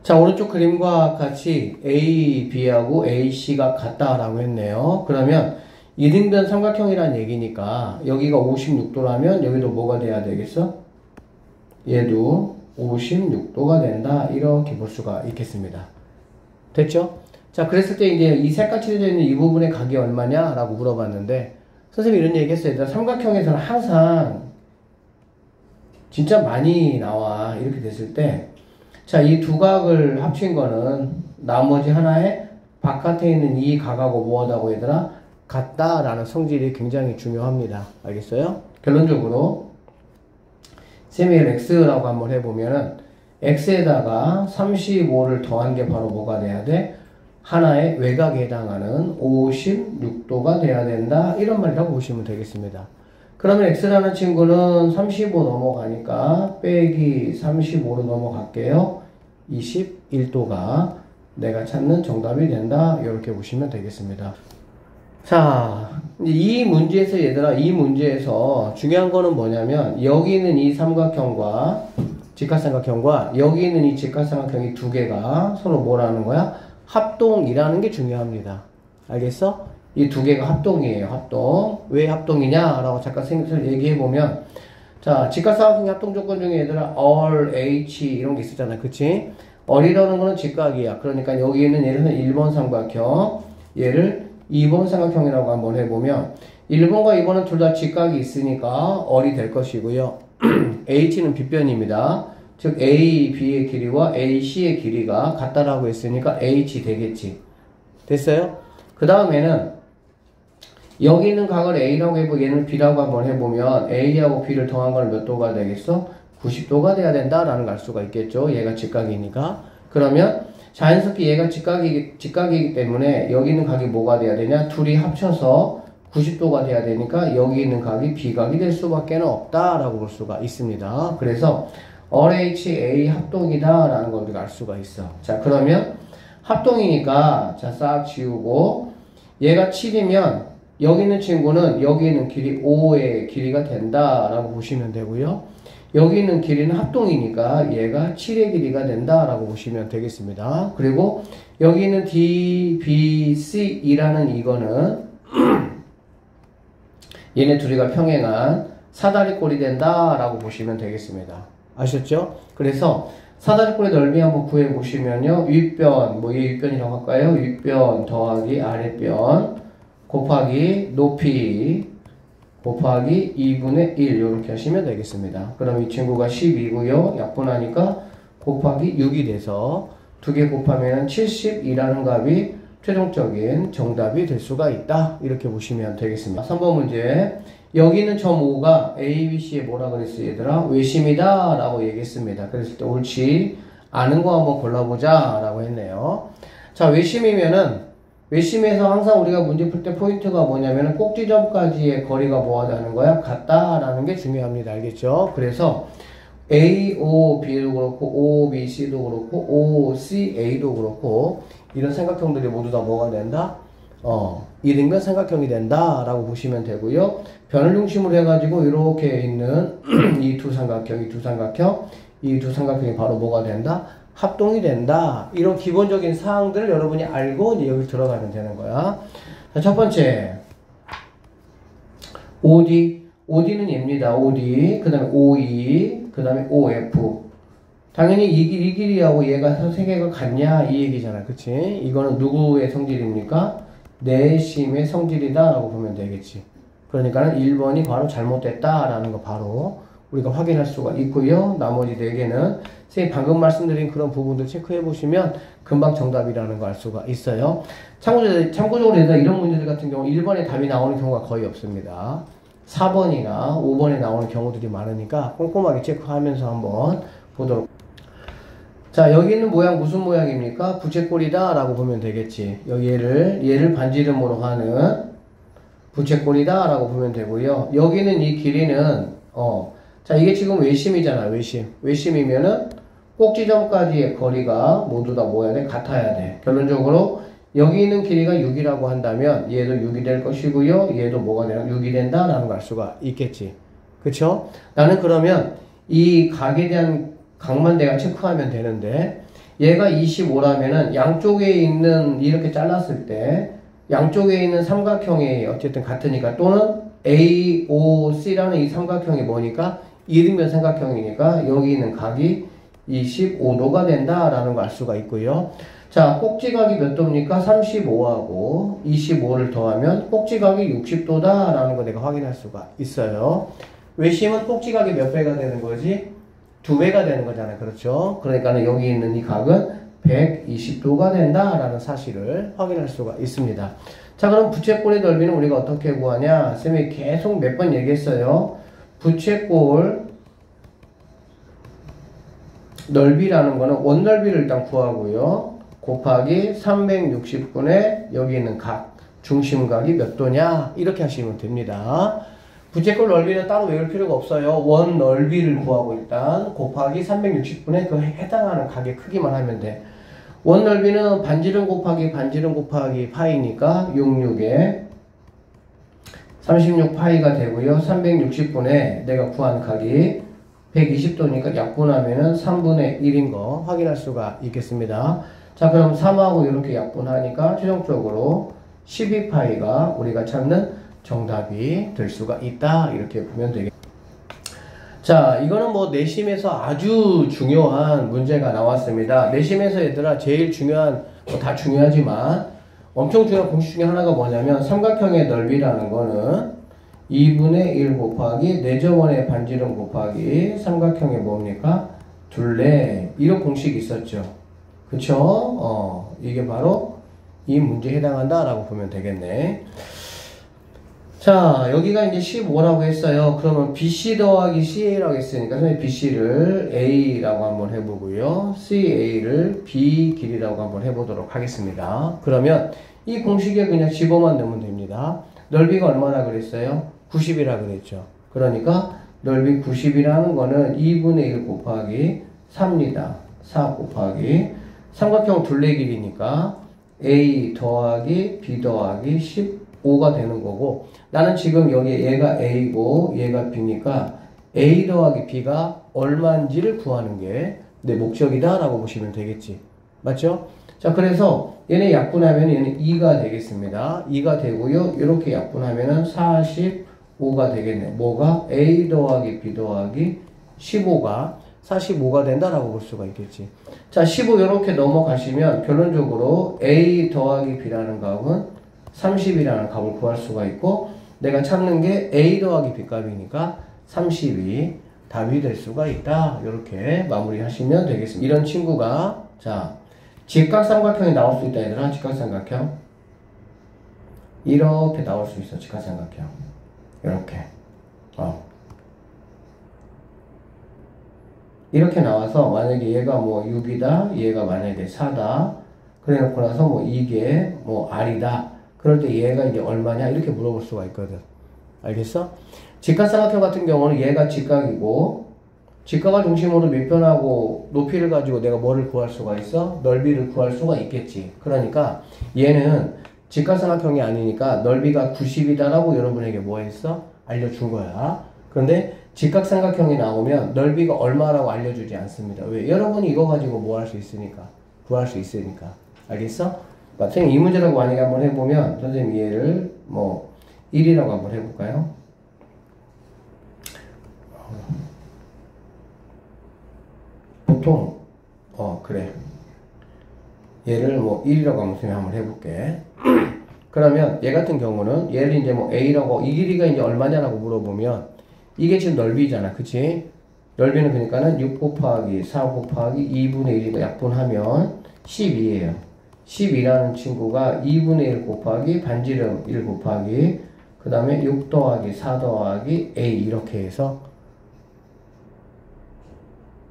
자, 오른쪽 그림과 같이 A, B하고 A, C가 같다라고 했네요. 그러면 이등변 삼각형이란 얘기니까 여기가 56도라면 여기도 뭐가 돼야 되겠어? 얘도 56도가 된다. 이렇게 볼 수가 있겠습니다. 됐죠? 자, 그랬을 때 이제 이 색깔 칠해져 있는 이 부분의 각이 얼마냐? 라고 물어봤는데 선생님이 이런 얘기 했어요. 일단 삼각형에서는 항상 진짜 많이 나와. 이렇게 됐을 때 자, 이 두 각을 합친 거는 나머지 하나의 바깥에 있는 이 각하고 뭐하다고 얘들아? 같다라는 성질이 굉장히 중요합니다. 알겠어요? 결론적으로 쌤이 x라고 한번 해보면은 x에다가 35를 더한 게 바로 뭐가 돼야 돼? 하나의 외곽에 해당하는 56도가 돼야 된다. 이런 말이라고 보시면 되겠습니다. 그러면 x라는 친구는 35 넘어가니까 빼기 35로 넘어갈게요. 21도가 내가 찾는 정답이 된다. 이렇게 보시면 되겠습니다. 자, 이 문제에서 얘들아, 이 문제에서 중요한 거는 뭐냐면 여기 있는 이 삼각형과 직각삼각형과 여기 있는 이 직각삼각형이 두 개가 서로 뭐라는 거야? 합동이라는 게 중요합니다. 알겠어? 이 두 개가 합동이에요. 합동. 왜 합동이냐? 라고 잠깐 얘기해보면 자, 직각삼각형의 합동 조건 중에 얘들아 all, h 이런 게 있었잖아. 그치? all이라는 거는 직각이야. 그러니까 여기 있는 예를 들면 1번 삼각형 얘를 2번 삼각형이라고 한번 해보면 1번과 2번은 둘 다 직각이 있으니까 all이 될 것이고요. h는 빗변입니다. 즉 a, b의 길이와 a, c의 길이가 같다라고 했으니까 h 되겠지. 됐어요? 그 다음에는 여기 있는 각을 a라고 해보고 얘는 b라고 한번 해보면 a하고 b를 더한 건 몇 도가 되겠어? 90도가 돼야 된다라는 걸 알 수가 있겠죠. 얘가 직각이니까. 그러면 자연스럽게 얘가 직각이기 때문에 여기 있는 각이 뭐가 돼야 되냐? 둘이 합쳐서 90도가 돼야 되니까 여기 있는 각이 비각이 될 수밖에 없다라고 볼 수가 있습니다. 그래서 LHA 합동이다 라는 걸 우리가 알 수가 있어. 자, 그러면 합동이니까 자, 싹 지우고 얘가 7이면 여기 있는 친구는 여기 있는 길이 5의 길이가 된다 라고 보시면 되고요. 여기 있는 길이는 합동이니까 얘가 7의 길이가 된다 라고 보시면 되겠습니다. 그리고 여기 있는 D, B, C이라는 이거는 얘네 둘이가 평행한 사다리꼴이 된다 라고 보시면 되겠습니다. 아셨죠? 그래서 사다리꼴의 넓이 한번 구해보시면요. 윗변, 뭐 얘 윗변이라고 할까요? 윗변 더하기 아랫변 곱하기 높이 곱하기 2분의 1 이렇게 하시면 되겠습니다. 그럼 이 친구가 10이고요. 약분하니까 곱하기 6이 돼서 두 개 곱하면 72라는 값이 최종적인 정답이 될 수가 있다. 이렇게 보시면 되겠습니다. 3번 문제. 여기 있는 점 5가 A, B, C에 뭐라 그랬어요, 얘들아? 외심이다 라고 얘기했습니다. 그랬을 때 옳지 않은 거 한번 골라보자 라고 했네요. 자, 외심에서 항상 우리가 문제 풀 때 포인트가 뭐냐면 꼭지점까지의 거리가 뭐하다는 거야? 같다라는 게 중요합니다. 알겠죠? 그래서 A, O, B도 그렇고 O, B, C도 그렇고 O, C, A도 그렇고 이런 삼각형들이 모두 다 뭐가 된다? 이등변 삼각형이 된다 라고 보시면 되고요. 변을 중심으로 해가지고 이렇게 있는 이 두 삼각형이 바로 뭐가 된다? 합동이 된다. 이런 기본적인 사항들을 여러분이 알고 이제 여기 들어가면 되는 거야. 자, 첫 번째 OD는 얘입니다. OD, 그 다음에 OE, 그 다음에 OF. 당연히 이 길이하고 얘가 세 개가 같냐 이 얘기잖아. 그치? 이거는 누구의 성질입니까? 내심의 성질이다 라고 보면 되겠지. 그러니까는 1번이 바로 잘못됐다 라는 거 바로 우리가 확인할 수가 있고요. 나머지 4개는 선생님 방금 말씀드린 그런 부분들 체크해 보시면 금방 정답이라는 거 알 수가 있어요. 참고적으로 이런 문제들 같은 경우 1번에 답이 나오는 경우가 거의 없습니다. 4번이나 5번에 나오는 경우들이 많으니까 꼼꼼하게 체크하면서 한번 보도록. 자, 여기 있는 모양 무슨 모양입니까? 부채꼴이다 라고 보면 되겠지. 여기 얘를 반지름으로 하는 부채꼴이다 라고 보면 되고요. 여기는 이 길이는 자, 이게 지금 외심이잖아. 외심이면은 꼭지점까지의 거리가 모두 다 뭐야 돼? 같아야 돼. 결론적으로 여기 있는 길이가 6이라고 한다면 얘도 6이 될 것이고요. 얘도 뭐가 되나? 6이 된다라는 걸 알 수가 있겠지. 그쵸? 나는 그러면 이 각에 대한 각만 내가 체크하면 되는데 얘가 25라면은 양쪽에 있는 이렇게 잘랐을 때 양쪽에 있는 삼각형이 어쨌든 같으니까 또는 AOC라는 이 삼각형이 뭐니까 이등변 삼각형이니까 여기 있는 각이 25도가 된다라는 걸 알 수가 있고요. 자, 꼭지각이 몇 도입니까? 35하고 25를 더하면 꼭지각이 60도다라는 거 내가 확인할 수가 있어요. 외심은 꼭지각이 몇 배가 되는 거지? 2배가 되는 거잖아요. 그렇죠? 그러니까 여기 있는 이 각은 120도가 된다라는 사실을 확인할 수가 있습니다. 자, 그럼 부채꼴의 넓이는 우리가 어떻게 구하냐? 쌤이 계속 몇 번 얘기했어요. 부채꼴 넓이라는 거는 원넓이를 일단 구하고요. 곱하기 360분의 여기 있는 각, 중심각이 몇 도냐? 이렇게 하시면 됩니다. 부채꼴 넓이는 따로 외울 필요가 없어요. 원 넓이를 구하고 일단 곱하기 360분의 그 해당하는 각의 크기만 하면 돼. 원 넓이는 반지름 곱하기 파이니까 66에 36파이가 되고요. 360분의 내가 구한 각이 120도니까 약분하면은 3분의 1인 거 확인할 수가 있겠습니다. 자, 그럼 3하고 이렇게 약분하니까 최종적으로 12파이가 우리가 찾는 정답이 될 수가 있다. 이렇게 보면 되겠습니다. 자, 이거는 뭐 내심에서 아주 중요한 문제가 나왔습니다. 내심에서 얘들아 제일 중요한, 뭐 다 중요하지만 엄청 중요한 공식 중에 하나가 뭐냐면 삼각형의 넓이라는 거는 2분의 1 곱하기 4저번의 반지름 곱하기 삼각형의 뭡니까? 둘레. 이런 공식이 있었죠. 그쵸? 이게 바로 이 문제에 해당한다라고 보면 되겠네. 자, 여기가 이제 15라고 했어요. 그러면 BC 더하기 CA라고 했으니까 선생님 BC를 A라고 한번 해보고요. CA를 B 길이라고 한번 해보도록 하겠습니다. 그러면 이 공식에 그냥 집어만 넣으면 됩니다. 넓이가 얼마나 그랬어요? 90이라 그랬죠. 그러니까 넓이 90이라는 거는 2분의 1 곱하기 4입니다. 4 곱하기 삼각형 둘레 길이니까 A 더하기 B 더하기 15가 되는 거고, 나는 지금 여기 얘가 A고 얘가 B니까 A 더하기 B가 얼마인지를 구하는 게 내 목적이다 라고 보시면 되겠지. 맞죠? 자, 그래서 얘네 약분하면 얘는 2가 되겠습니다. 2가 되고요. 이렇게 약분하면은 45가 되겠네요. 뭐가? A 더하기 B 더하기 15가 45가 된다라고 볼 수가 있겠지. 자, 15 이렇게 넘어가시면 결론적으로 A 더하기 B라는 값은 30이라는 값을 구할 수가 있고, 내가 찾는 게 A 더하기 B 값이니까 30이 답이 될 수가 있다. 이렇게 마무리 하시면 되겠습니다. 이런 친구가, 자, 직각삼각형이 나올 수 있다, 얘들아. 직각삼각형. 이렇게 나올 수 있어, 직각삼각형. 이렇게. 이렇게 나와서, 만약에 얘가 뭐 6이다, 얘가 만약에 4다, 그래 놓고 나서 뭐 이게 뭐 R이다. 그럴 때 얘가 이제 얼마냐? 이렇게 물어볼 수가 있거든. 알겠어? 직각삼각형 같은 경우는 얘가 직각이고, 직각을 중심으로 밑변하고 높이를 가지고 내가 뭐를 구할 수가 있어? 넓이를 구할 수가 있겠지. 그러니까 얘는 직각삼각형이 아니니까 넓이가 90이다라고 여러분에게 뭐 했어? 알려준 거야. 그런데 직각삼각형이 나오면 넓이가 얼마라고 알려주지 않습니다. 왜? 여러분이 이거 가지고 뭐 할 수 있으니까. 구할 수 있으니까. 알겠어? 그러니까 선생님 이 문제라고 만약에 한번 해보면 선생님 얘를 뭐 1이라고 한번 해볼까요? 보통 그래, 얘를 뭐 1이라고 한번 해볼게. 그러면 얘 같은 경우는 얘를 이제 뭐 A라고, 이 길이가 이제 얼마냐라고 물어보면 이게 지금 넓이잖아. 그치? 넓이는 그러니까는 6 곱하기 4 곱하기 2분의 1이고 약분하면 12예요. 12라는 친구가 2분의 1 곱하기 반지름 1 곱하기 그 다음에 6 더하기 4 더하기 A 이렇게 해서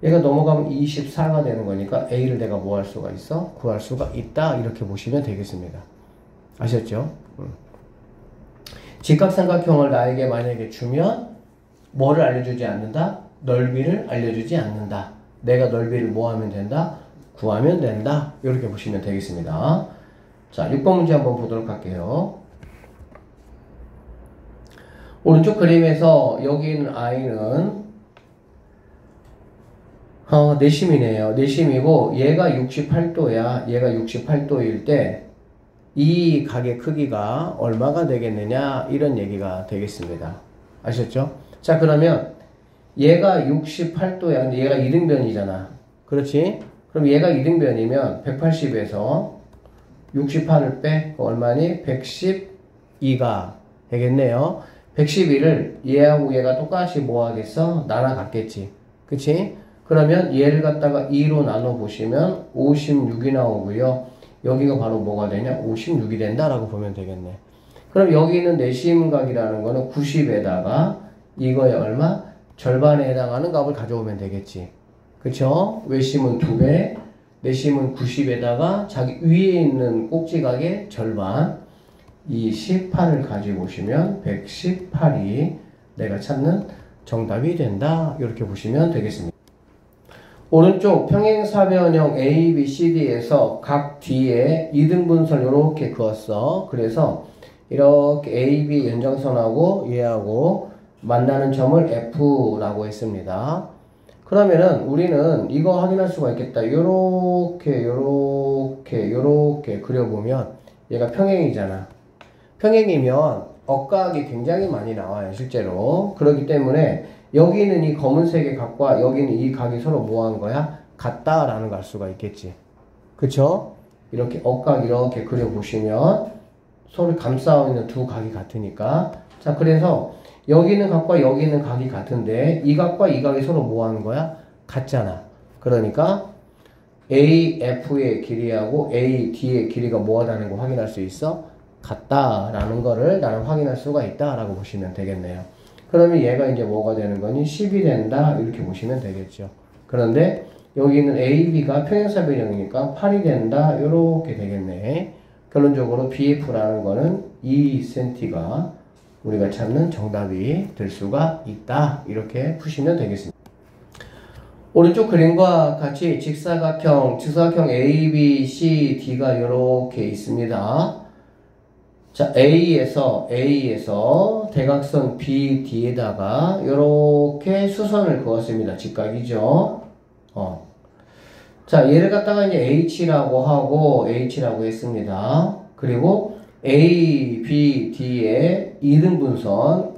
얘가 넘어가면 24가 되는 거니까 A를 내가 뭐 할 수가 있어? 구할 수가 있다. 이렇게 보시면 되겠습니다. 아셨죠? 직각삼각형을 나에게 만약에 주면 뭐를 알려주지 않는다? 넓이를 알려주지 않는다. 내가 넓이를 뭐 하면 된다? 구하면 된다. 이렇게 보시면 되겠습니다. 자, 6번 문제 한번 보도록 할게요. 오른쪽 그림에서 여기 있는 I는 내심이네요. 내심이고 얘가 68도야. 얘가 68도일 때 이 각의 크기가 얼마가 되겠느냐 이런 얘기가 되겠습니다. 아셨죠? 자, 그러면 얘가 68도야. 근데 얘가 이등변이잖아. 그렇지? 그럼 얘가 이등변이면 180에서 68을 빼 얼마니? 112가 되겠네요. 112를 얘하고 얘가 똑같이 뭐 하겠어? 날아갔겠지. 그치? 그러면 얘를 갖다가 2로 나눠 보시면 56이 나오고요. 여기가 바로 뭐가 되냐? 56이 된다라고 보면 되겠네. 그럼 여기 있는 내심각이라는 거는 90에다가 이거에 얼마? 절반에 해당하는 값을 가져오면 되겠지. 그쵸? 외심은 2배, 내심은 90에다가 자기 위에 있는 꼭지각의 절반, 이 18을 가지고 오시면 118이 내가 찾는 정답이 된다. 이렇게 보시면 되겠습니다. 오른쪽 평행사변형 A, B, C, D에서 각 뒤에 이등분선 이렇게 그었어. 그래서 이렇게 A, B 연장선하고 얘하고 만나는 점을 F라고 했습니다. 그러면은 우리는 이거 확인할 수가 있겠다. 요렇게 그려보면 얘가 평행이잖아. 평행이면 억각이 굉장히 많이 나와요, 실제로. 그렇기 때문에 여기는 이 검은색의 각과 여기는 이 각이 서로 뭐 한 거야? 같다라는 걸 알 수가 있겠지. 그쵸? 이렇게 억각 이렇게 그려보시면 서로 감싸고 있는 두 각이 같으니까. 자, 그래서 여기 있는 각과 여기 있는 각이 같은데 이 각과 이 각이 서로 뭐 하는 거야? 같잖아. 그러니까 AF의 길이하고 AD의 길이가 뭐 하다는 거 확인할 수 있어? 같다라는 거를 나는 확인할 수가 있다라고 보시면 되겠네요. 그러면 얘가 이제 뭐가 되는 거니? 10이 된다 이렇게 보시면 되겠죠. 그런데 여기 있는 AB가 평행사변형이니까 8이 된다 이렇게 되겠네. 결론적으로 BF라는 거는 2cm가 우리가 찾는 정답이 될 수가 있다 이렇게 푸시면 되겠습니다. 오른쪽 그림과 같이 직사각형 A, B, C, D가 이렇게 있습니다. 자, A에서 대각선 BD에다가 이렇게 수선을 그었습니다. 직각이죠. 자, 얘를 갖다가 이제 H라고 했습니다. 그리고 A, B, D의 이등분선이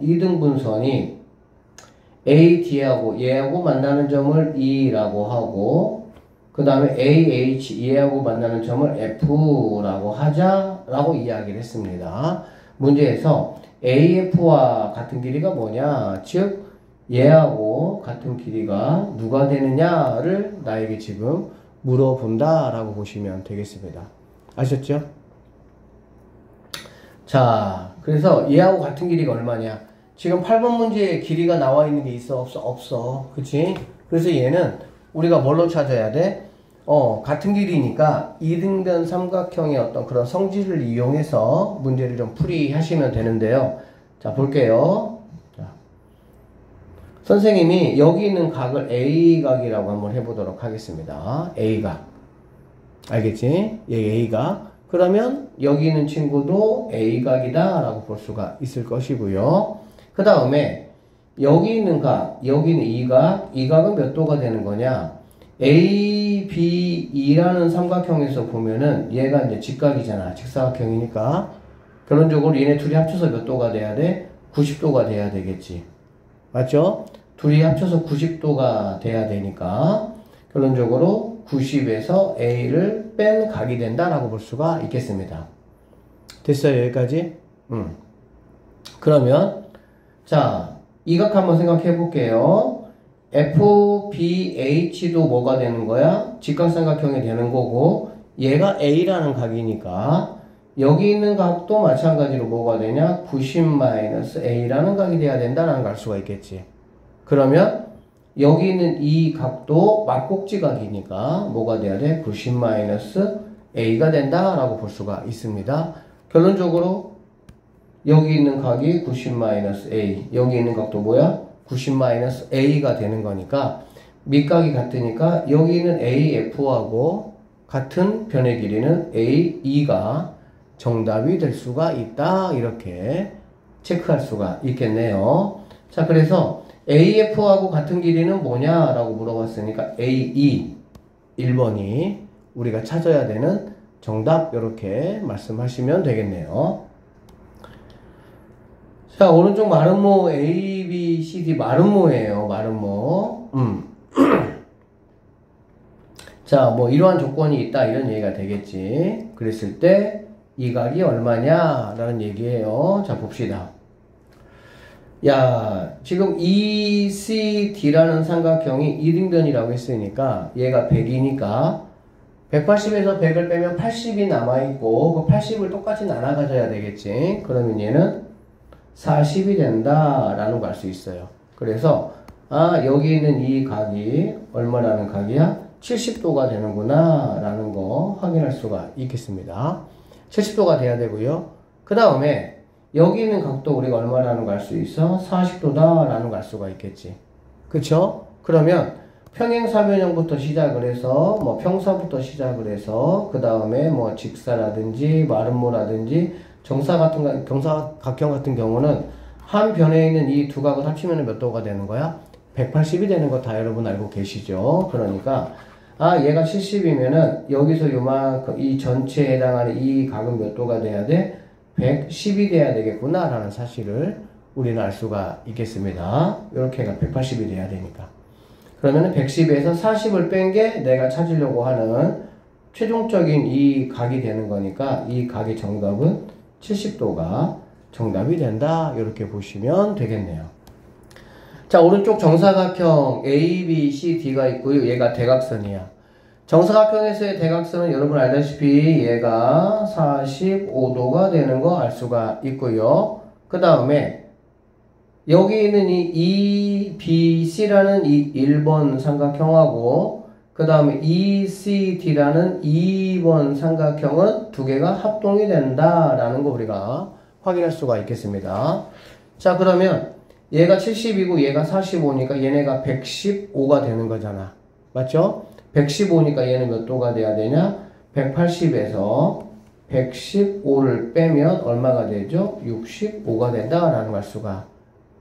A, D하고 얘하고 만나는 점을 E라고 하고 그 다음에 AH 얘하고 만나는 점을 F라고 하자라고 이야기를 했습니다. 문제에서 AF와 같은 길이가 뭐냐? 즉 얘하고 같은 길이가 누가 되느냐를 나에게 지금 물어본다라고 보시면 되겠습니다. 아셨죠? 자, 그래서 얘하고 같은 길이가 얼마냐? 지금 8번 문제에 길이가 나와 있는 게 있어? 없어? 그치? 그래서 얘는 우리가 뭘로 찾아야 돼? 같은 길이니까 이등변 삼각형의 어떤 그런 성질을 이용해서 문제를 좀 풀이하시면 되는데요. 자, 볼게요. 자, 선생님이 여기 있는 각을 A각이라고 한번 해보도록 하겠습니다. A각. 알겠지? 얘 A각. 그러면 여기 있는 친구도 A각이다 라고 볼 수가 있을 것이고요. 그 다음에 여기 있는 각, 여기는 이 각은 몇 도가 되는 거냐? ABE라는 삼각형에서 보면은 얘가 이제 직각이잖아. 직사각형이니까. 결론적으로 얘네 둘이 합쳐서 몇 도가 돼야 돼? 90도가 돼야 되겠지. 맞죠? 둘이 합쳐서 90도가 돼야 되니까 결론적으로 90에서 A를 뺀 각이 된다라고 볼 수가 있겠습니다. 됐어요? 여기까지? 그러면 자, 이 각 한번 생각해 볼게요. FBH도 뭐가 되는 거야? 직각삼각형이 되는 거고 얘가 A라는 각이니까 여기 있는 각도 마찬가지로 뭐가 되냐? 90-A라는 각이 돼야 된다는 걸 알 수가 있겠지. 그러면 여기 있는 이 각도 막꼭지각이니까 뭐가 돼야 돼? 90-A가 된다라고 볼 수가 있습니다. 결론적으로 여기 있는 각이 90-A, 여기 있는 각도 뭐야? 90-A가 되는 거니까 밑각이 같으니까 여기 있는 AF하고 같은 변의 길이는 AE가 정답이 될 수가 있다. 이렇게 체크할 수가 있겠네요. 자, 그래서 AF하고 같은 길이는 뭐냐라고 물어봤으니까 AE 1번이 우리가 찾아야 되는 정답 이렇게 말씀하시면 되겠네요. 자, 오른쪽 마름모 A, B, C, D 마름모예요. 마름모. 자, 뭐 이러한 조건이 있다 이런 얘기가 되겠지. 그랬을 때 이 각이 얼마냐라는 얘기예요. 자, 봅시다. 야, 지금 ECD라는 삼각형이 1등변이라고 했으니까 얘가 100이니까 180에서 100을 빼면 80이 남아있고 그 80을 똑같이 나눠 가져야 되겠지. 그러면 얘는 40이 된다라는 걸 알 수 있어요. 그래서 여기 있는 이 각이 얼마라는 각이야? 70도가 되는구나 라는 거 확인할 수가 있겠습니다. 70도가 돼야 되고요. 그 다음에 여기 있는 각도 우리가 얼마라는 걸 알 수 있어? 40도다 라는 걸 알 수가 있겠지. 그쵸? 그러면 평행사변형부터 시작을 해서 뭐 평사부터 시작을 해서 그 다음에 뭐 직사라든지 마름모라든지 정사각형 같은 경우는 한 변에 있는 이 두 각을 합치면 몇 도가 되는 거야? 180이 되는 거 다 여러분 알고 계시죠? 그러니까 얘가 70이면은 여기서 요만큼 이 전체에 해당하는 이 각은 몇 도가 돼야 돼? 110이 돼야 되겠구나 라는 사실을 우리는 알 수가 있겠습니다. 이렇게가 180이 돼야 되니까. 그러면은 110에서 40을 뺀 게 내가 찾으려고 하는 최종적인 이 각이 되는 거니까 이 각의 정답은 70도가 정답이 된다. 이렇게 보시면 되겠네요. 자, 오른쪽 정사각형 A, B, C, D가 있고요. 얘가 대각선이야. 정사각형에서의 대각선은 여러분 알다시피 얘가 45도가 되는 거 알 수가 있고요. 그 다음에 여기 있는 이 E, B, C라는 이 1번 삼각형하고 그 다음에 E, C, D라는 2번 삼각형은 두 개가 합동이 된다라는 거 우리가 확인할 수가 있겠습니다. 자, 그러면 얘가 70이고 얘가 45니까 얘네가 115가 되는 거잖아. 맞죠? 115니까 얘는 몇 도가 돼야 되냐? 180에서 115를 빼면 얼마가 되죠? 65가 된다라는 걸 알 수가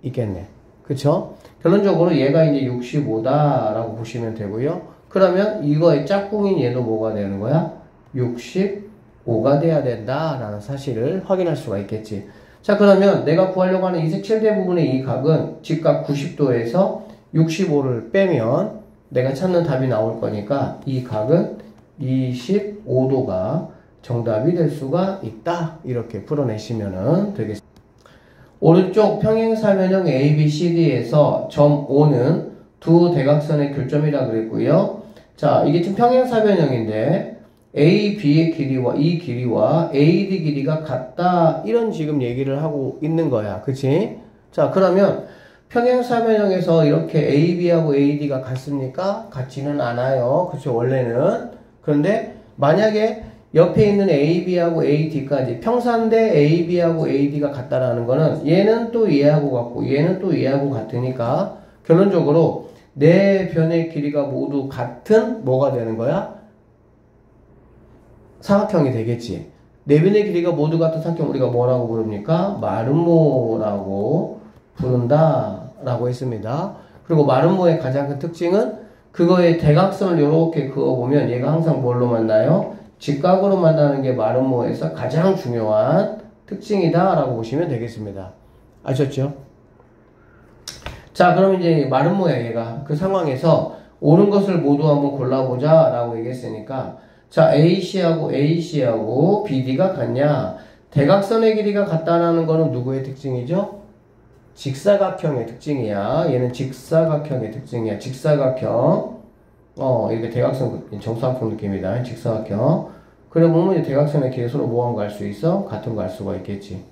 있겠네. 그쵸? 결론적으로 얘가 이제 65다라고 보시면 되고요. 그러면 이거의 짝꿍인 얘도 뭐가 되는 거야? 65가 돼야 된다라는 사실을 확인할 수가 있겠지. 자, 그러면 내가 구하려고 하는 이색 7대 부분의 이 각은 직각 90도에서 65를 빼면 내가 찾는 답이 나올 거니까 이 각은 25도가 정답이 될 수가 있다. 이렇게 풀어내시면 되겠습니다. 오른쪽 평행사변형 ABCD에서 점 O는 두 대각선의 교점이라 그랬고요. 자, 이게 지금 평행사변형인데 A, B의 길이와 이 길이와 AD 길이가 같다. 이런 지금 얘기를 하고 있는 거야. 그치? 자, 그러면 평행사변형에서 이렇게 AB하고 AD가 같습니까? 같지는 않아요. 그쵸? 원래는. 그런데 만약에 옆에 있는 AB하고 AD까지 평사인데 AB하고 AD가 같다라는 거는 얘는 또 얘하고 같고 얘는 또 얘하고 같으니까 결론적으로 네 변의 길이가 모두 같은 뭐가 되는 거야? 사각형이 되겠지. 네 변의 길이가 모두 같은 사각형 우리가 뭐라고 부릅니까? 마름모라고 부른다 라고 했습니다. 그리고 마름모의 가장 큰 특징은 그거의 대각선을 이렇게 그어보면 얘가 항상 뭘로 만나요? 직각으로 만나는 게 마름모에서 가장 중요한 특징이다 라고 보시면 되겠습니다. 아셨죠? 자, 그럼 이제 마름모야 얘가. 그 상황에서 옳은 것을 모두 한번 골라보자 라고 얘기했으니까 자, AC하고 BD가 같냐? 대각선의 길이가 같다라는 거는 누구의 특징이죠? 직사각형의 특징이야. 얘는 직사각형의 특징이야. 직사각형. 이렇게 대각선, 정사각형 느낌이다. 직사각형. 그래 보면 대각선의 길이 서로 뭐한 거 알 수 있어? 같은 거 알 수가 있겠지.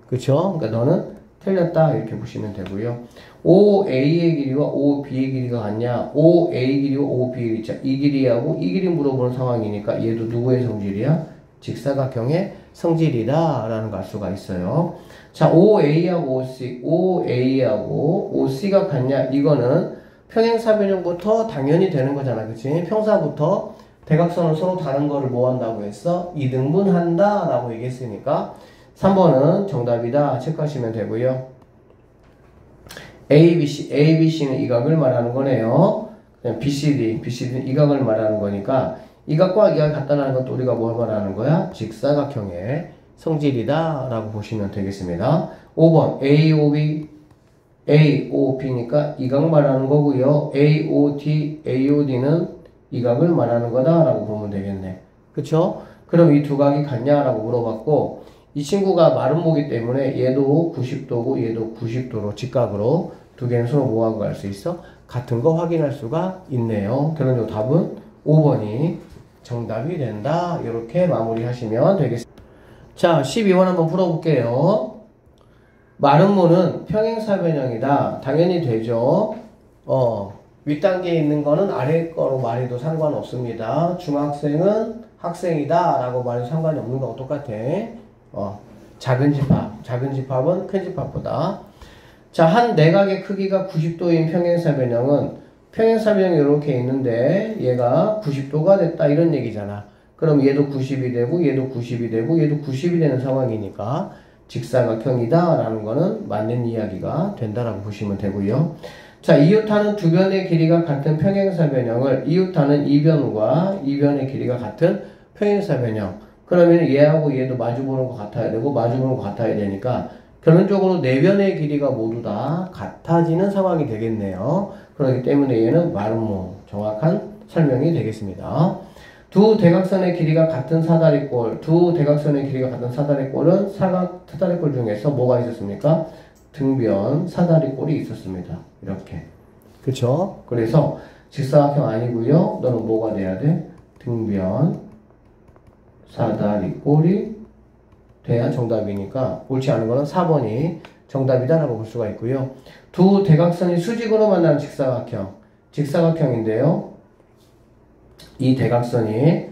그쵸? 그러니까 너는 틀렸다. 이렇게 보시면 되고요. OA의 길이와 OB의 길이가 같냐? OA 길이와 OB의 길이. 이 길이하고 이 길이 물어보는 상황이니까 얘도 누구의 성질이야? 직사각형의 성질이다. 라는 걸 알 수가 있어요. 자, OA하고 OA하고 OC가 같냐? 이거는 평행사변형부터 당연히 되는 거잖아. 그치? 평사부터 대각선을 서로 다른 거를 뭐 한다고 했어? 2등분 한다. 라고 얘기했으니까 3번은 정답이다. 체크하시면 되고요. ABC는 이 각을 말하는 거네요. 그냥 BCD는 이 각을 말하는 거니까 이 각과 이 각이 같다는 것도 우리가 뭘 말하는 거야? 직사각형의 성질이다 라고 보시면 되겠습니다. 5번 AOB니까 이 각 말하는 거고요. AOD는 이 각을 말하는 거다 라고 보면 되겠네. 그쵸? 그럼 이 두 각이 같냐라고 물어봤고 이 친구가 마름모기 때문에 얘도 90도고 얘도 90도로 직각으로 두 개는 서로 뭐하고 갈 수 있어? 같은 거 확인할 수가 있네요. 결론적으로 답은 5번이 정답이 된다. 이렇게 마무리하시면 되겠습니다. 자, 12번 한번 풀어볼게요. 마름모는 평행사변형이다. 당연히 되죠. 윗단계에 있는 거는 아래 거로 말해도 상관없습니다. 중학생은 학생이다 라고 말해도 상관이 없는 거하고 똑같아. 작은 집합은 큰 집합보다. 자, 한 내각의 크기가 90도인 평행사변형은 평행사변형이 이렇게 있는데 얘가 90도가 됐다 이런 얘기잖아. 그럼 얘도 90이 되고 얘도 90이 되고 얘도 90이 되는 상황이니까 직사각형이다 라는 거는 맞는 이야기가 된다라고 보시면 되고요. 자, 이웃하는 두 변의 길이가 같은 평행사변형을 이웃하는 이 변과 이 변의 길이가 같은 평행사변형. 그러면 얘하고 얘도 마주보는 것 같아야 되고 마주보는 것 같아야 되니까 결론적으로 네 변의 길이가 모두 다 같아지는 상황이 되겠네요. 그렇기 때문에 얘는 마름모 정확한 설명이 되겠습니다. 두 대각선의 길이가 같은 사다리꼴, 두 대각선의 길이가 같은 사다리꼴은 사다리꼴 중에서 뭐가 있었습니까? 등변 사다리꼴이 있었습니다. 이렇게. 그쵸? 그래서 직사각형 아니고요. 너는 뭐가 돼야 돼? 등변 사다리꼴이 돼야 정답이니까 옳지 않은 거는 4번이 정답이다라고 볼 수가 있고요. 두 대각선이 수직으로 만나는 직사각형인데요. 이 대각선이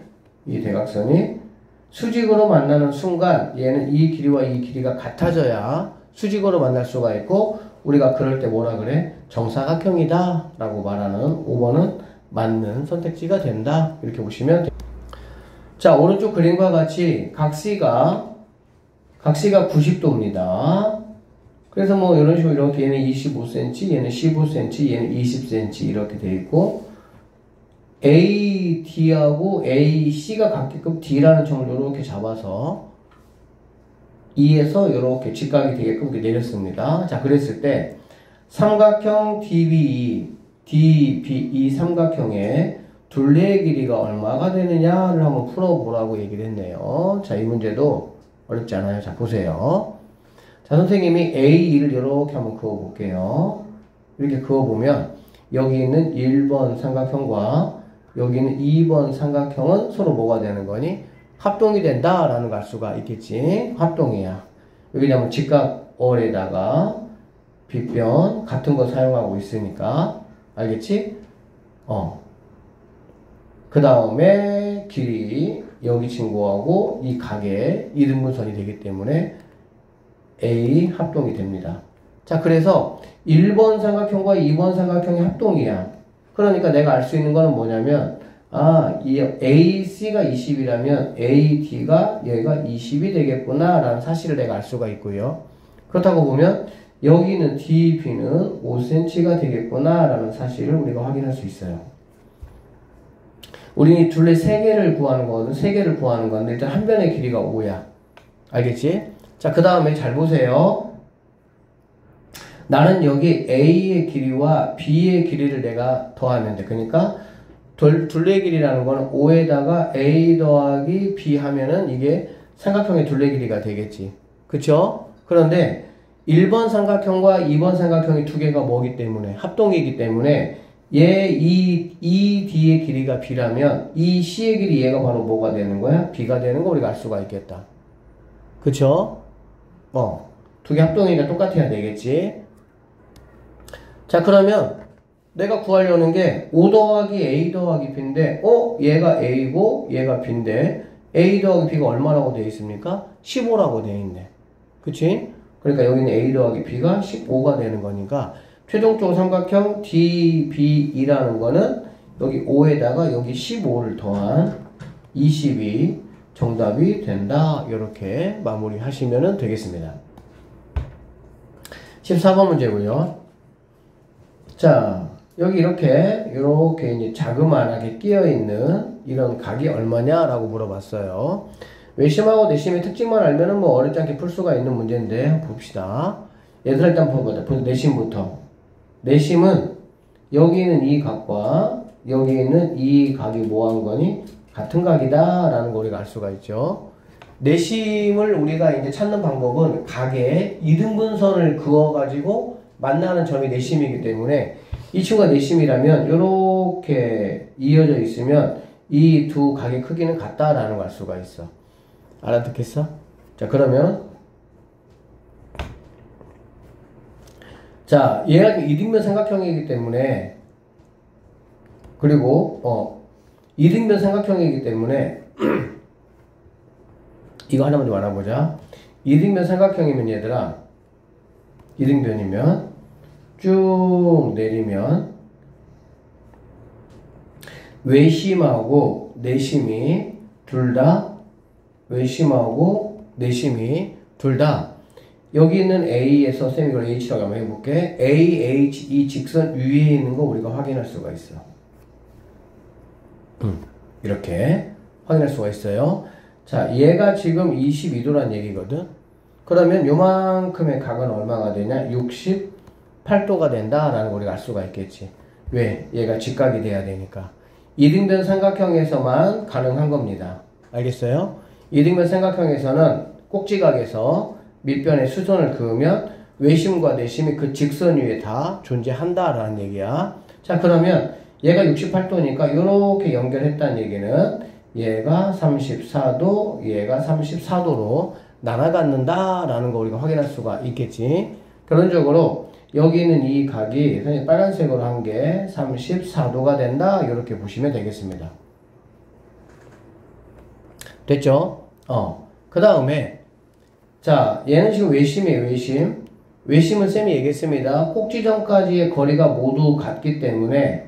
수직으로 만나는 순간 얘는 이 길이와 이 길이가 같아져야 수직으로 만날 수가 있고 우리가 그럴 때 뭐라 그래? 정사각형이다 라고 말하는 5번은 맞는 선택지가 된다. 이렇게 보시면 됩니다. 자, 오른쪽 그림과 같이 각시가 90도입니다. 그래서 뭐 이런 식으로 이렇게 얘는 25cm, 얘는 15cm, 얘는 20cm 이렇게 돼 있고 AD하고 AC가 같게끔 D라는 점을 이렇게 잡아서 E에서 이렇게 직각이 되게끔 이렇게 내렸습니다. 자, 그랬을 때 삼각형 DBE 삼각형의 둘레의 길이가 얼마가 되느냐를 한번 풀어보라고 얘기를 했네요. 자, 이 문제도 어렵지 않아요. 자, 보세요. 자, 선생님이 A2를 이렇게 한번 그어볼게요. 이렇게 그어보면 여기 있는 1번 삼각형과 여기 있는 2번 삼각형은 서로 뭐가 되는 거니? 합동이 된다라는 걸 알 수가 있겠지. 합동이야. 여기냐면 직각월에다가 빗변 같은 거 사용하고 있으니까 알겠지? 그 다음에 길이 여기 친구하고 이 각의 이등분선이 되기 때문에 A 합동이 됩니다. 자, 그래서 1번 삼각형과 2번 삼각형이 합동이야. 그러니까 내가 알 수 있는 거는 뭐냐면 이 AC가 20이라면 AD가 얘가 20이 되겠구나 라는 사실을 내가 알 수가 있고요. 그렇다고 보면 여기는 DB는 5cm가 되겠구나 라는 사실을 우리가 확인할 수 있어요. 우리 둘레 3개를 구하는 거거든. 3개를 구하는 건데 일단 한 변의 길이가 5야. 알겠지? 자, 그 다음에 잘 보세요. 나는 여기 A의 길이와 B의 길이를 내가 더하면 돼. 그러니까 둘레 길이라는 거는 5에다가 A 더하기 B 하면은 이게 삼각형의 둘레 길이가 되겠지. 그쵸? 그런데 1번 삼각형과 2번 삼각형이 두 개가 뭐기 때문에 합동이기 때문에 이 D의 길이가 B라면 이 C의 길이 얘가 바로 뭐가 되는 거야? B가 되는 거 우리가 알 수가 있겠다. 그쵸? 두 개 합동이니까 똑같아야 되겠지. 자, 그러면 내가 구하려는 게 5 더하기 A 더하기 B인데 얘가 A고 얘가 B인데 A 더하기 B가 얼마라고 되어 있습니까? 15라고 되어 있네. 그치? 그러니까 여기는 A 더하기 B가 15가 되는 거니까 최종적으로 삼각형 DBE라는 거는 여기 5에다가 여기 15를 더한 20이 정답이 된다. 이렇게 마무리 하시면 되겠습니다. 14번 문제고요. 자, 여기 이렇게 이제 자그마하게 끼어있는 이런 각이 얼마냐라고 물어봤어요. 외심하고 내심의 특징만 알면은 뭐 어렵지 않게 풀 수가 있는 문제인데 한번 봅시다. 얘들아 일단 보자. 내심부터. 내심은 여기 있는 이 각과 여기 있는 이 각이 뭐 한 거니? 같은 각이다 라는 거 우리가 알 수가 있죠. 내심을 우리가 이제 찾는 방법은 각에 이등분선을 그어가지고 만나는 점이 내심이기 때문에 이 친구가 내심이라면 이렇게 이어져 있으면 이 두 각의 크기는 같다라는 걸 알 수가 있어. 알아듣겠어? 자, 그러면 자, 얘가 이등변 삼각형이기 때문에 그리고 이등변 삼각형이기 때문에 이거 하나만 좀 알아보자. 이등변 삼각형이면 얘들아 이등변이면 쭉 내리면 외심하고 내심이 둘 다 외심하고 내심이 둘 다 여기 있는 A에서 쌤이 이걸 H라고 한번 해볼게. A, H, 이 직선 위에 있는 거 우리가 확인할 수가 있어. 이렇게 확인할 수가 있어요. 자, 얘가 지금 22도란 얘기거든. 그러면 요만큼의 각은 얼마가 되냐? 68도가 된다라는 걸 우리가 알 수가 있겠지. 왜? 얘가 직각이 돼야 되니까. 이등변 삼각형에서만 가능한 겁니다. 알겠어요? 이등변 삼각형에서는 꼭지각에서 밑변에 수선을 그으면 외심과 내심이 그 직선 위에 다 존재한다라는 얘기야. 자, 그러면 얘가 68도니까 이렇게 연결했다는 얘기는 얘가 34도, 얘가 34도로 날아갔는다라는 거 우리가 확인할 수가 있겠지. 결론적으로 여기 있는 이 각이 선생님 빨간색으로 한 게 34도가 된다. 이렇게 보시면 되겠습니다. 됐죠? 그 다음에 자, 얘는 지금 외심이에요. 외심. 외심은 쌤이 얘기했습니다. 꼭지점까지의 거리가 모두 같기 때문에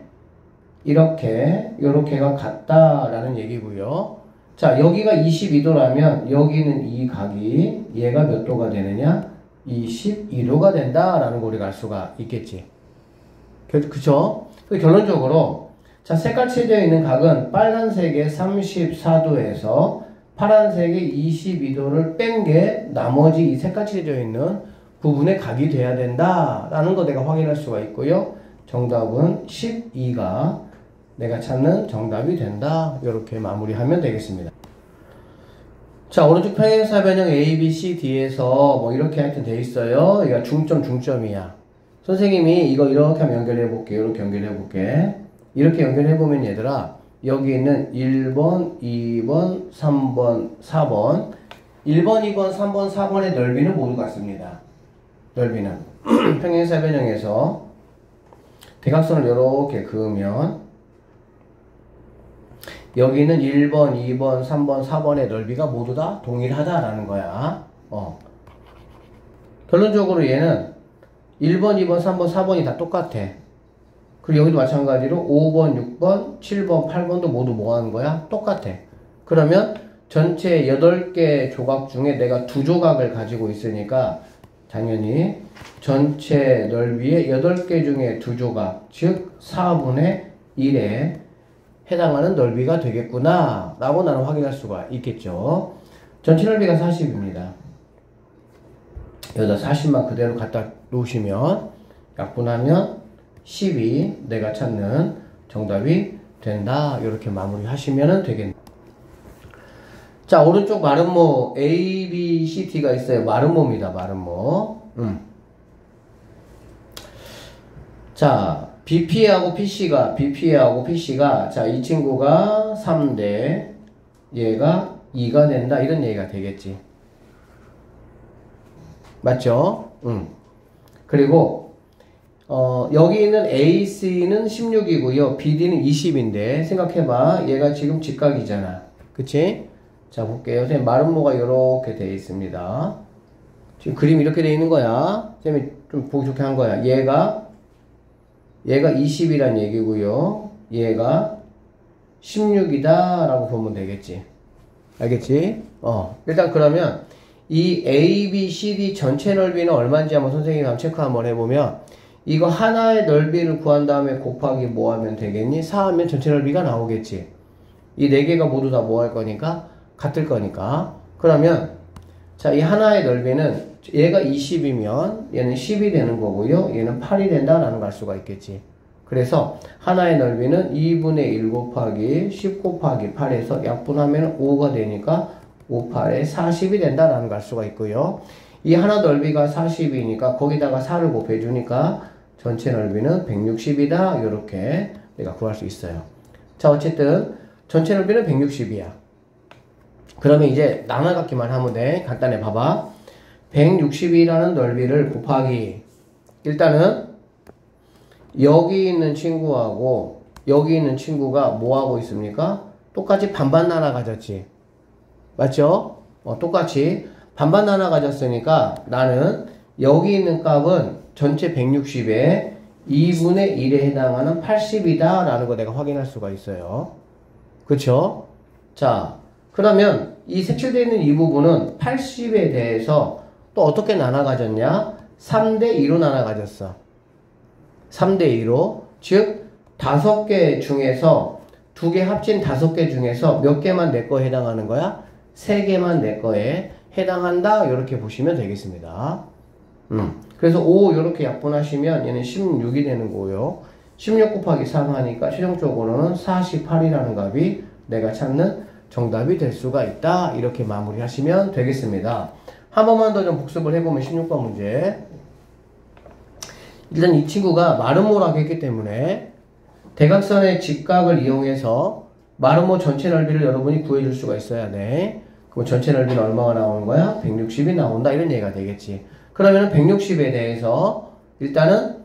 요렇게가 같다라는 얘기고요. 자, 여기가 22도라면 여기는 이 각이 얘가 몇 도가 되느냐? 22도가 된다라는 거 우리가 알 수가 있겠지. 그쵸? 결론적으로 자, 색깔 칠되어 있는 각은 빨간색의 34도에서 파란색의 22도를 뺀 게 나머지 이 색깔 칠되어 있는 부분의 각이 돼야 된다라는 거 내가 확인할 수가 있고요. 정답은 12가 내가 찾는 정답이 된다. 이렇게 마무리하면 되겠습니다. 자, 오른쪽 평행사변형 A, B, C, D에서 뭐 이렇게 하여튼 돼 있어요. 이거 중점이야. 선생님이 이거 이렇게 하면 연결해 볼게. 이렇게 연결해 볼게. 이렇게 연결해 보면 얘들아, 여기 있는 1번, 2번, 3번, 4번 1번, 2번, 3번, 4번의 넓이는 모두 같습니다. 넓이는 평행사변형에서 대각선을 이렇게 그으면 여기는 1번, 2번, 3번, 4번의 넓이가 모두 다 동일하다라는 거야. 결론적으로 얘는 1번, 2번, 3번, 4번이 다 똑같아. 그리고 여기도 마찬가지로 5번, 6번, 7번, 8번도 모두 뭐 하는 거야? 똑같아. 그러면 전체 8개 조각 중에 내가 2조각을 가지고 있으니까 당연히 전체 넓이의 8개 중에 2조각, 즉 4분의 1에 해당하는 넓이가 되겠구나 라고 나는 확인할 수가 있겠죠. 전체 넓이가 40입니다. 여기다 40만 그대로 갖다 놓으시면 약분하면 10이 내가 찾는 정답이 된다. 이렇게 마무리 하시면 되겠네요. 자, 오른쪽 마름모 A, B, C, D가 있어요. 마름모입니다. 마름모. 자, BP하고 PC가 자, 이 친구가 3대 얘가 2가 된다. 이런 얘기가 되겠지. 맞죠? 그리고 여기 있는 AC는 16이고요. BD는 20인데 생각해봐. 얘가 지금 직각이잖아. 그치? 자, 볼게요. 선생님, 마름모가 이렇게 되어 있습니다. 지금 그림 이렇게 되어 있는 거야. 선생님이 좀 보기 좋게 한 거야. 얘가 20이란 얘기고요. 얘가 16이다 라고 보면 되겠지. 알겠지? 일단 그러면 이 A, B, C, D 전체 넓이는 얼마인지 한번 선생님이 한번 체크 한번 해보면 이거 하나의 넓이를 구한 다음에 곱하기 뭐 하면 되겠니? 4 하면 전체 넓이가 나오겠지. 이 네 개가 모두 다 뭐 할 거니까? 같을 거니까. 그러면 자, 이 하나의 넓이는 얘가 20이면 얘는 10이 되는 거고요. 얘는 8이 된다라는 걸 알 수가 있겠지. 그래서 하나의 넓이는 2분의 1 곱하기 10 곱하기 8에서 약분하면 5가 되니까 5, 8에 40이 된다라는 걸 알 수가 있고요. 이 하나 넓이가 40이니까 거기다가 4를 곱해주니까 전체 넓이는 160이다. 이렇게 내가 구할 수 있어요. 자, 어쨌든 전체 넓이는 160이야. 그러면 이제 나눠갖기만 하면 돼. 간단해 봐봐. 160이라는 넓이를 곱하기, 일단은 여기 있는 친구하고 여기 있는 친구가 뭐 하고 있습니까? 똑같이 반반 나눠 가졌지. 맞죠? 똑같이 반반 나눠 가졌으니까 나는 여기 있는 값은 전체 160에 2분의 1에 해당하는 80이다 라는 거 내가 확인할 수가 있어요. 그쵸? 자, 그러면 이 색칠되어 있는 이 부분은 80에 대해서 또 어떻게 나눠 가졌냐? 3대 2로 나눠 가졌어. 3대 2로. 즉 5개 중에서 2개 합친 5개 중에서 몇 개만 내 거에 해당하는 거야? 3개만 내 거에 해당한다. 이렇게 보시면 되겠습니다. 그래서 5 이렇게 약분하시면 얘는 16이 되는 거고요. 16 곱하기 3 하니까 최종적으로는 48이라는 값이 내가 찾는 정답이 될 수가 있다. 이렇게 마무리 하시면 되겠습니다. 한 번만 더 좀 복습을 해보면 16번 문제. 일단 이 친구가 마름모라고 했기 때문에 대각선의 직각을 이용해서 마름모 전체 넓이를 여러분이 구해줄 수가 있어야 돼. 그럼 전체 넓이는 얼마가 나오는 거야? 160이 나온다. 이런 얘기가 되겠지. 그러면 160에 대해서 일단은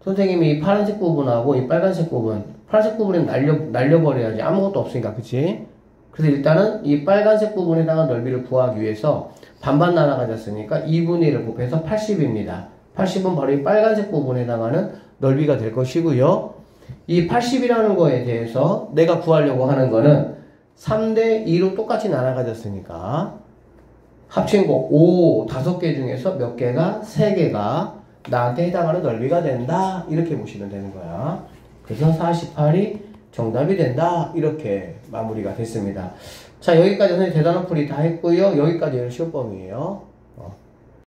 선생님이 이 파란색 부분하고 이 빨간색 부분, 파란색 부분은 날려버려야지. 아무것도 없으니까. 그치? 그래서 일단은 이 빨간색 부분에 해당한 넓이를 구하기 위해서 반반 나눠 가졌으니까 2분의 1을 곱해서 80입니다. 80은 바로 이 빨간색 부분에 해당하는 넓이가 될 것이고요. 이 80이라는 거에 대해서 내가 구하려고 하는 거는 3대 2로 똑같이 나눠 가졌으니까 합친 거 5, 5개 중에서 몇 개가? 3개가 나한테 해당하는 넓이가 된다. 이렇게 보시면 되는 거야. 그래서 48이 정답이 된다. 이렇게 마무리가 됐습니다. 자, 여기까지 선생님 대단한 풀이 다 했고요. 여기까지 시험범위예요.